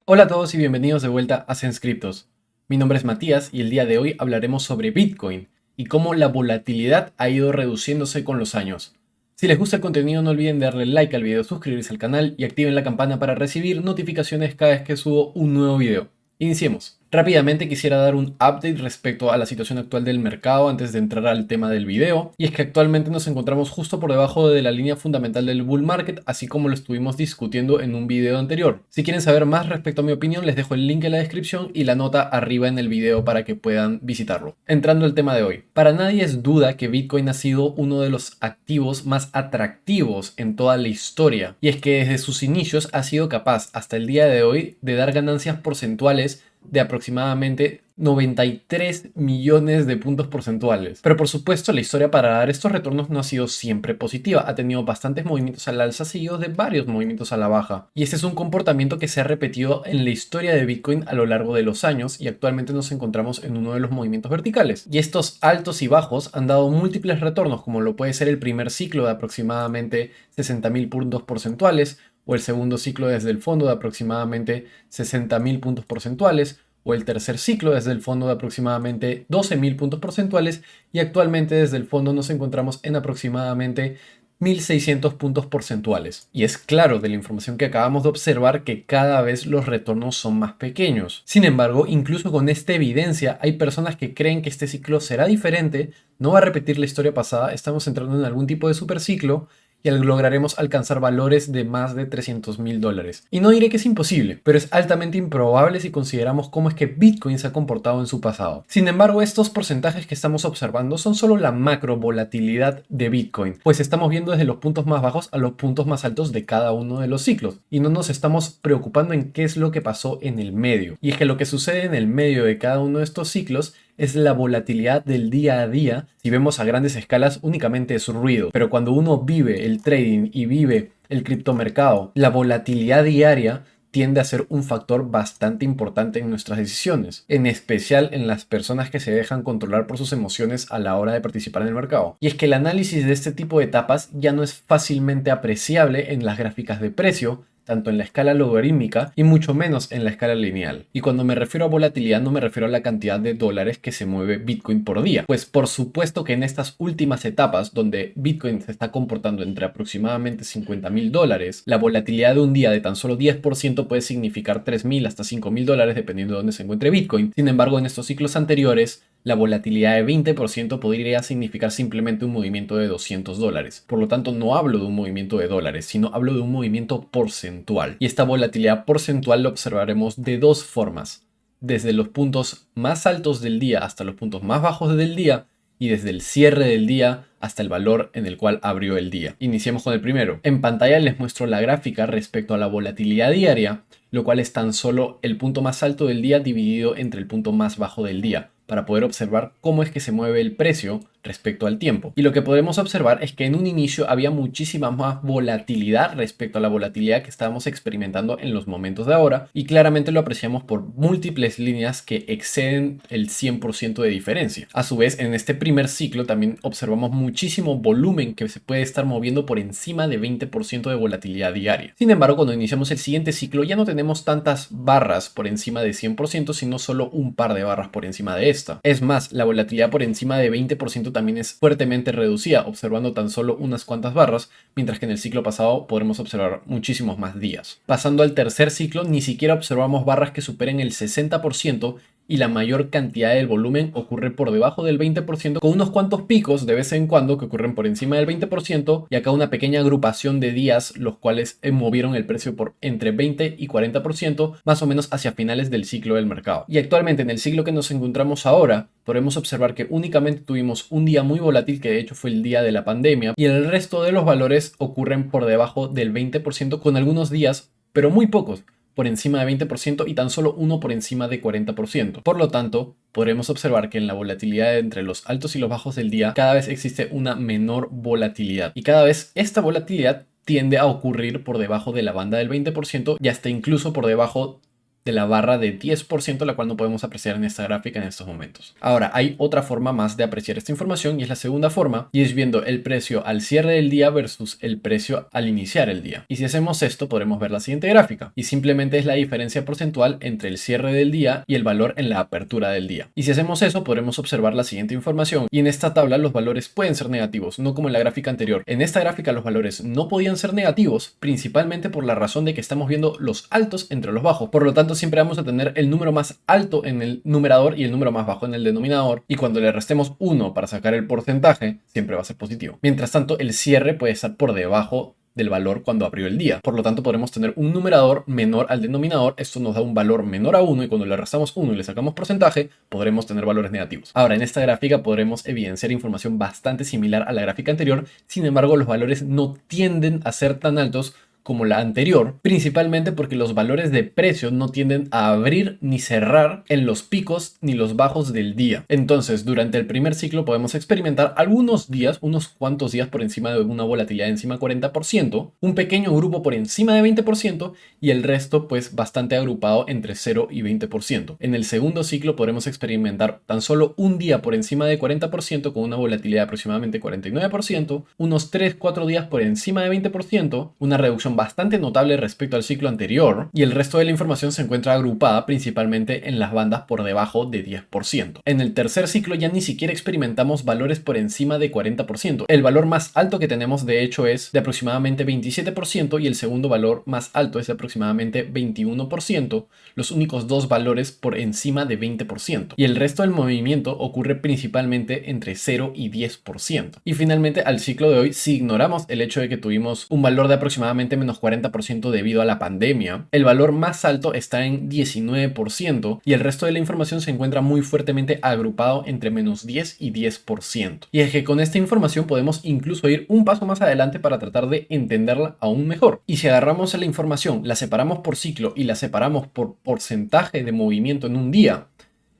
Hola a todos y bienvenidos de vuelta a Senscriptos. Mi nombre es Matías y el día de hoy hablaremos sobre Bitcoin y cómo la volatilidad ha ido reduciéndose con los años. Si les gusta el contenido no olviden darle like al video, suscribirse al canal y activen la campana para recibir notificaciones cada vez que subo un nuevo video. Iniciemos. Rápidamente quisiera dar un update respecto a la situación actual del mercado antes de entrar al tema del video, y es que actualmente nos encontramos justo por debajo de la línea fundamental del bull market, así como lo estuvimos discutiendo en un video anterior. Si quieren saber más respecto a mi opinión, les dejo el link en la descripción y la nota arriba en el video para que puedan visitarlo. Entrando al tema de hoy, para nadie es duda que Bitcoin ha sido uno de los activos más atractivos en toda la historia, y es que desde sus inicios ha sido capaz hasta el día de hoy de dar ganancias porcentuales de aproximadamente 93 millones de puntos porcentuales. Pero por supuesto, la historia para dar estos retornos no ha sido siempre positiva. Ha tenido bastantes movimientos al alza seguidos de varios movimientos a la baja. Y este es un comportamiento que se ha repetido en la historia de Bitcoin a lo largo de los años, y actualmente nos encontramos en uno de los movimientos verticales. Y estos altos y bajos han dado múltiples retornos, como lo puede ser el primer ciclo de aproximadamente 60.000 puntos porcentuales, o el segundo ciclo desde el fondo de aproximadamente 60.000 puntos porcentuales, o el tercer ciclo desde el fondo de aproximadamente 12.000 puntos porcentuales, y actualmente desde el fondo nos encontramos en aproximadamente 1.600 puntos porcentuales. Y es claro de la información que acabamos de observar que cada vez los retornos son más pequeños. Sin embargo, incluso con esta evidencia, hay personas que creen que este ciclo será diferente, no va a repetir la historia pasada, estamos entrando en algún tipo de superciclo y lograremos alcanzar valores de más de $300.000. Y no diré que es imposible, pero es altamente improbable si consideramos cómo es que Bitcoin se ha comportado en su pasado. Sin embargo, estos porcentajes que estamos observando son solo la macro volatilidad de Bitcoin, pues estamos viendo desde los puntos más bajos a los puntos más altos de cada uno de los ciclos, y no nos estamos preocupando en qué es lo que pasó en el medio. Y es que lo que sucede en el medio de cada uno de estos ciclos es la volatilidad del día a día. Si vemos a grandes escalas, únicamente es ruido, pero cuando uno vive el trading y vive el criptomercado, la volatilidad diaria tiende a ser un factor bastante importante en nuestras decisiones, en especial en las personas que se dejan controlar por sus emociones a la hora de participar en el mercado. Y es que el análisis de este tipo de etapas ya no es fácilmente apreciable en las gráficas de precio, tanto en la escala logarítmica y mucho menos en la escala lineal. Y cuando me refiero a volatilidad no me refiero a la cantidad de dólares que se mueve Bitcoin por día, pues por supuesto que en estas últimas etapas donde Bitcoin se está comportando entre aproximadamente $50.000, la volatilidad de un día de tan solo 10% puede significar 3.000 hasta $5.000 dependiendo de dónde se encuentre Bitcoin. Sin embargo, en estos ciclos anteriores, la volatilidad de 20% podría significar simplemente un movimiento de $200. Por lo tanto, no hablo de un movimiento de dólares, sino hablo de un movimiento porcentual. Y esta volatilidad porcentual la observaremos de dos formas: desde los puntos más altos del día hasta los puntos más bajos del día, y desde el cierre del día hasta el valor en el cual abrió el día. Iniciemos con el primero. En pantalla les muestro la gráfica respecto a la volatilidad diaria, lo cual es tan solo el punto más alto del día dividido entre el punto más bajo del día, para poder observar cómo es que se mueve el precio respecto al tiempo. Y lo que podemos observar es que en un inicio había muchísima más volatilidad respecto a la volatilidad que estábamos experimentando en los momentos de ahora, y claramente lo apreciamos por múltiples líneas que exceden el 100% de diferencia. A su vez, en este primer ciclo también observamos muchísimo volumen que se puede estar moviendo por encima de 20% de volatilidad diaria. Sin embargo, cuando iniciamos el siguiente ciclo ya no tenemos tantas barras por encima de 100%, sino solo un par de barras por encima de esta. Es más, la volatilidad por encima de 20% también es fuertemente reducida, observando tan solo unas cuantas barras, mientras que en el ciclo pasado podremos observar muchísimos más días. Pasando al tercer ciclo, ni siquiera observamos barras que superen el 60%, y la mayor cantidad del volumen ocurre por debajo del 20%, con unos cuantos picos de vez en cuando que ocurren por encima del 20%, y acá una pequeña agrupación de días los cuales movieron el precio por entre 20 y 40%, más o menos hacia finales del ciclo del mercado. Y actualmente en el ciclo que nos encontramos ahora, podemos observar que únicamente tuvimos un día muy volátil, que de hecho fue el día de la pandemia, y el resto de los valores ocurren por debajo del 20%, con algunos días, pero muy pocos, por encima de 20% y tan solo uno por encima de 40%. Por lo tanto, podremos observar que en la volatilidad entre los altos y los bajos del día cada vez existe una menor volatilidad, y cada vez esta volatilidad tiende a ocurrir por debajo de la banda del 20% y hasta incluso por debajo de la barra de 10%, la cual no podemos apreciar en esta gráfica en estos momentos. Ahora, hay otra forma más de apreciar esta información y es la segunda forma, y es viendo el precio al cierre del día versus el precio al iniciar el día. Y si hacemos esto, podremos ver la siguiente gráfica, y simplemente es la diferencia porcentual entre el cierre del día y el valor en la apertura del día. Y si hacemos eso, podremos observar la siguiente información, y en esta tabla los valores pueden ser negativos, no como en la gráfica anterior. En esta gráfica los valores no podían ser negativos, principalmente por la razón de que estamos viendo los altos entre los bajos. Por lo tanto, siempre vamos a tener el número más alto en el numerador y el número más bajo en el denominador, y cuando le restemos 1 para sacar el porcentaje, siempre va a ser positivo. Mientras tanto, el cierre puede estar por debajo del valor cuando abrió el día. Por lo tanto, podremos tener un numerador menor al denominador. Esto nos da un valor menor a 1 y cuando le restamos 1 y le sacamos porcentaje, podremos tener valores negativos. Ahora, en esta gráfica podremos evidenciar información bastante similar a la gráfica anterior. Sin embargo, los valores no tienden a ser tan altos como la anterior, principalmente porque los valores de precio no tienden a abrir ni cerrar en los picos ni los bajos del día. Entonces, durante el primer ciclo podemos experimentar algunos días, unos cuantos días por encima de una volatilidad encima de 40%, un pequeño grupo por encima de 20% y el resto pues bastante agrupado entre 0 y 20%. En el segundo ciclo podremos experimentar tan solo un día por encima de 40% con una volatilidad de aproximadamente 49%, unos 3-4 días por encima de 20%, una reducción bastante notable respecto al ciclo anterior, y el resto de la información se encuentra agrupada principalmente en las bandas por debajo de 10%. En el tercer ciclo ya ni siquiera experimentamos valores por encima de 40%. El valor más alto que tenemos de hecho es de aproximadamente 27% y el segundo valor más alto es de aproximadamente 21%, los únicos dos valores por encima de 20%. Y el resto del movimiento ocurre principalmente entre 0 y 10%. Y finalmente al ciclo de hoy, si ignoramos el hecho de que tuvimos un valor de aproximadamente menos 40% debido a la pandemia, el valor más alto está en 19% y el resto de la información se encuentra muy fuertemente agrupado entre menos 10 y 10%. Y es que con esta información podemos incluso ir un paso más adelante para tratar de entenderla aún mejor. Y si agarramos la información, la separamos por ciclo y la separamos por porcentaje de movimiento en un día,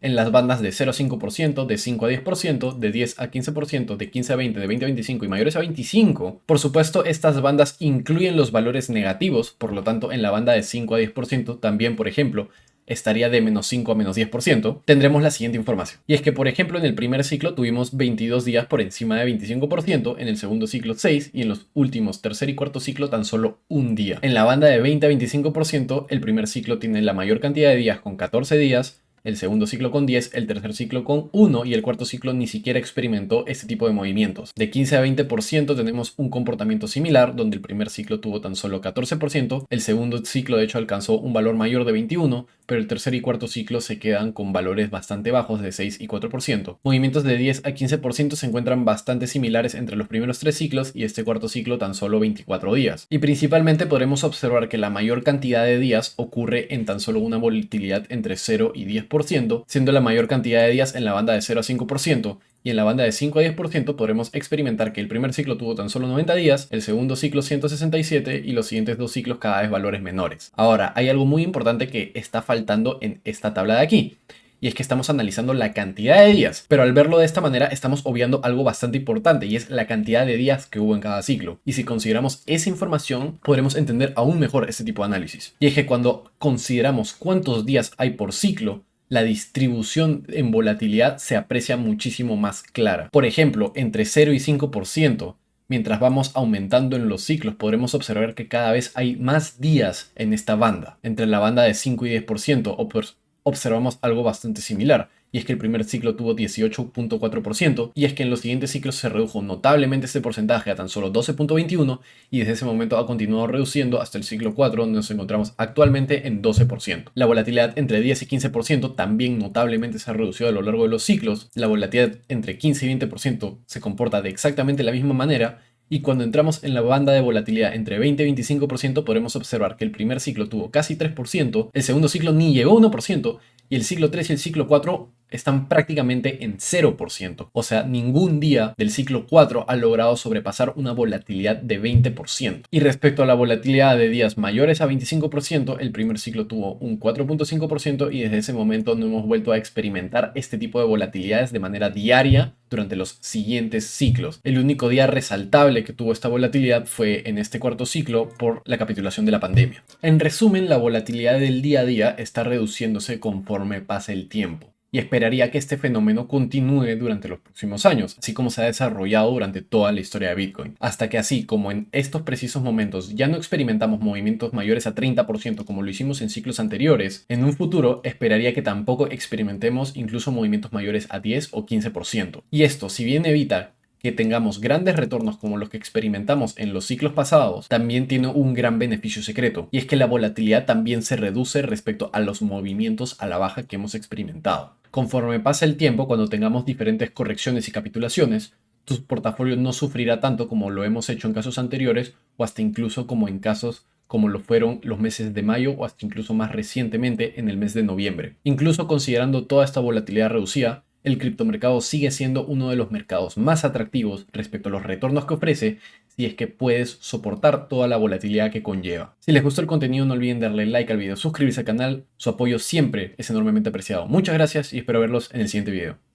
en las bandas de 0 a 5%, de 5 a 10%, de 10 a 15%, de 15 a 20, de 20 a 25 y mayores a 25. Por supuesto, estas bandas incluyen los valores negativos, por lo tanto, en la banda de 5 a 10% también, por ejemplo, estaría de menos 5 a menos 10%, tendremos la siguiente información. Y es que, por ejemplo, en el primer ciclo tuvimos 22 días por encima de 25%, en el segundo ciclo 6 y en los últimos tercer y cuarto ciclo tan solo un día. En la banda de 20 a 25%, el primer ciclo tiene la mayor cantidad de días con 14 días, el segundo ciclo con 10, el tercer ciclo con 1 y el cuarto ciclo ni siquiera experimentó este tipo de movimientos. De 15 a 20% tenemos un comportamiento similar, donde el primer ciclo tuvo tan solo 14%, el segundo ciclo de hecho alcanzó un valor mayor de 21%, pero el tercer y cuarto ciclo se quedan con valores bastante bajos de 6 y 4%. Movimientos de 10 a 15% se encuentran bastante similares entre los primeros tres ciclos y este cuarto ciclo tan solo 24 días. Y principalmente podremos observar que la mayor cantidad de días ocurre en tan solo una volatilidad entre 0 y 10%, siendo la mayor cantidad de días en la banda de 0 a 5%, y en la banda de 5 a 10% podremos experimentar que el primer ciclo tuvo tan solo 90 días, el segundo ciclo 167 y los siguientes dos ciclos cada vez valores menores. Ahora, hay algo muy importante que está faltando en esta tabla de aquí. Y es que estamos analizando la cantidad de días, pero al verlo de esta manera estamos obviando algo bastante importante y es la cantidad de días que hubo en cada ciclo. Y si consideramos esa información, podremos entender aún mejor este tipo de análisis. Y es que cuando consideramos cuántos días hay por ciclo, la distribución en volatilidad se aprecia muchísimo más clara. Por ejemplo, entre 0 y 5%, mientras vamos aumentando en los ciclos, podremos observar que cada vez hay más días en esta banda. Entre la banda de 5 y 10%, observamos algo bastante similar. Y es que el primer ciclo tuvo 18.4% y es que en los siguientes ciclos se redujo notablemente este porcentaje a tan solo 12.21% y desde ese momento ha continuado reduciendo hasta el ciclo 4 donde nos encontramos actualmente en 12%. La volatilidad entre 10 y 15% también notablemente se ha reducido a lo largo de los ciclos. La volatilidad entre 15 y 20% se comporta de exactamente la misma manera. Y cuando entramos en la banda de volatilidad entre 20 y 25% podremos observar que el primer ciclo tuvo casi 3%, el segundo ciclo ni llegó a 1% y el ciclo 3 y el ciclo 4 están prácticamente en 0%. O sea, ningún día del ciclo 4 ha logrado sobrepasar una volatilidad de 20%. Y respecto a la volatilidad de días mayores a 25%, el primer ciclo tuvo un 4.5% y desde ese momento no hemos vuelto a experimentar este tipo de volatilidades de manera diaria durante los siguientes ciclos. El único día resaltable que tuvo esta volatilidad fue en este cuarto ciclo por la capitulación de la pandemia. En resumen, la volatilidad del día a día está reduciéndose conforme pasa el tiempo. Y esperaría que este fenómeno continúe durante los próximos años, así como se ha desarrollado durante toda la historia de Bitcoin. Hasta que así como en estos precisos momentos ya no experimentamos movimientos mayores a 30% como lo hicimos en ciclos anteriores, en un futuro esperaría que tampoco experimentemos incluso movimientos mayores a 10 o 15%. Y esto, si bien evita que tengamos grandes retornos como los que experimentamos en los ciclos pasados, también tiene un gran beneficio secreto, y es que la volatilidad también se reduce respecto a los movimientos a la baja que hemos experimentado. Conforme pasa el tiempo, cuando tengamos diferentes correcciones y capitulaciones, tu portafolio no sufrirá tanto como lo hemos hecho en casos anteriores o hasta incluso como en casos como lo fueron los meses de mayo o hasta incluso más recientemente en el mes de noviembre. Incluso considerando toda esta volatilidad reducida, el criptomercado sigue siendo uno de los mercados más atractivos respecto a los retornos que ofrece si es que puedes soportar toda la volatilidad que conlleva. Si les gustó el contenido no olviden darle like al video, suscribirse al canal, su apoyo siempre es enormemente apreciado. Muchas gracias y espero verlos en el siguiente video.